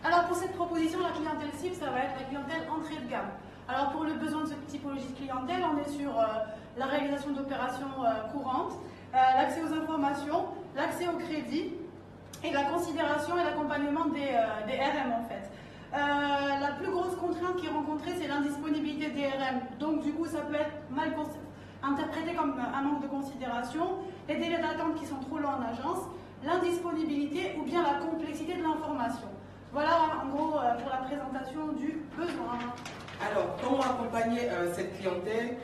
Alors pour cette proposition, la clientèle cible, ça va être la clientèle entrée de gamme. Alors pour le besoin de cette typologie de clientèle, on est sur la réalisation d'opérations courantes, l'accès aux informations, l'accès au crédit et la considération et l'accompagnement des RM en fait. La plus grosse contrainte qui est rencontrée, c'est l'indisponibilité des RM. Donc du coup, ça peut être mal interprété comme un manque de considération, les délais d'attente qui sont trop longs en agence, l'indisponibilité ou bien la complexité de l'information. Voilà en gros pour la présentation du besoin. Alors, comment accompagner cette clientèle,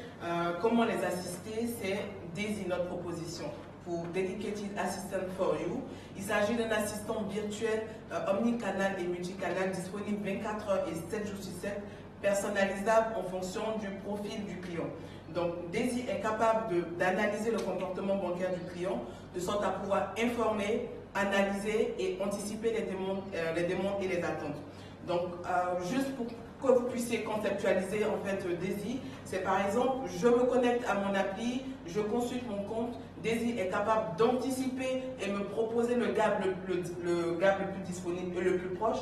comment les assister, c'est Daisy, notre proposition pour Dedicated Assistant for You. Il s'agit d'un assistant virtuel omnicanal et multicanal disponible 24 heures et 7 jours sur 7, personnalisable en fonction du profil du client. Donc, Daisy est capable d'analyser le comportement bancaire du client de sorte à pouvoir informer, analyser et anticiper les demandes et les attentes. Donc, juste pour que vous puissiez conceptualiser en fait Daisy, c'est par exemple, je me connecte à mon appli, je consulte mon compte, Daisy est capable d'anticiper et me proposer le gap le plus disponible et le plus proche.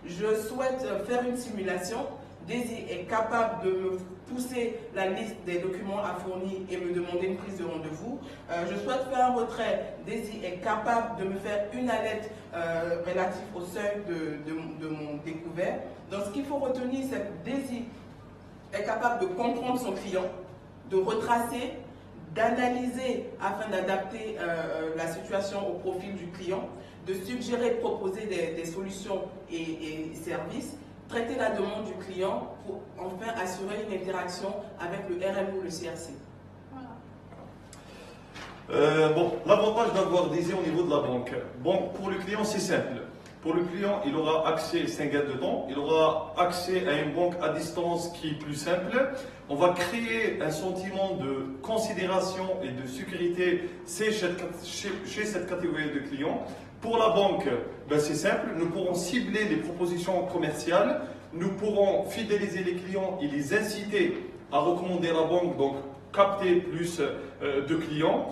Je souhaite faire une simulation, Daisy est capable de me pousser la liste des documents à fournir et me demander une prise de rendez-vous. Je souhaite faire un retrait, Daisy est capable de me faire une alerte relative au seuil de mon découvert. Donc ce qu'il faut retenir, c'est que Daisy est capable de comprendre son client, de retracer, d'analyser afin d'adapter la situation au profil du client, de suggérer, proposer des solutions et services, traiter la demande du client pour enfin assurer une interaction avec le RM ou le CRC. Bon, l'avantage d'avoir Daisy au niveau de la banque. Bon, pour le client, c'est simple. Pour le client, il aura accès, c'est un gain de temps, il aura accès à une banque à distance qui est plus simple. On va créer un sentiment de considération et de sécurité chez cette catégorie de clients. Pour la banque, ben c'est simple, nous pourrons cibler les propositions commerciales, nous pourrons fidéliser les clients et les inciter à recommander la banque, donc capter plus de clients.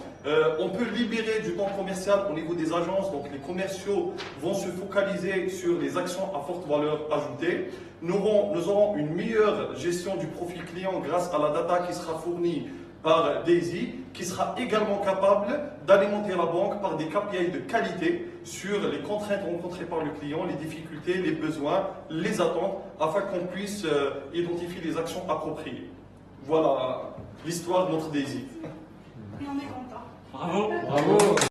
On peut libérer du temps commercial au niveau des agences, donc les commerciaux vont se focaliser sur les actions à forte valeur ajoutée. Nous aurons une meilleure gestion du profil client grâce à la data qui sera fournie par Daisy, qui sera également capable d'alimenter la banque par des KPI de qualité sur les contraintes rencontrées par le client, les difficultés, les besoins, les attentes, afin qu'on puisse identifier les actions appropriées. Voilà l'histoire de notre Daisy. Et on est content. Bravo. Bravo.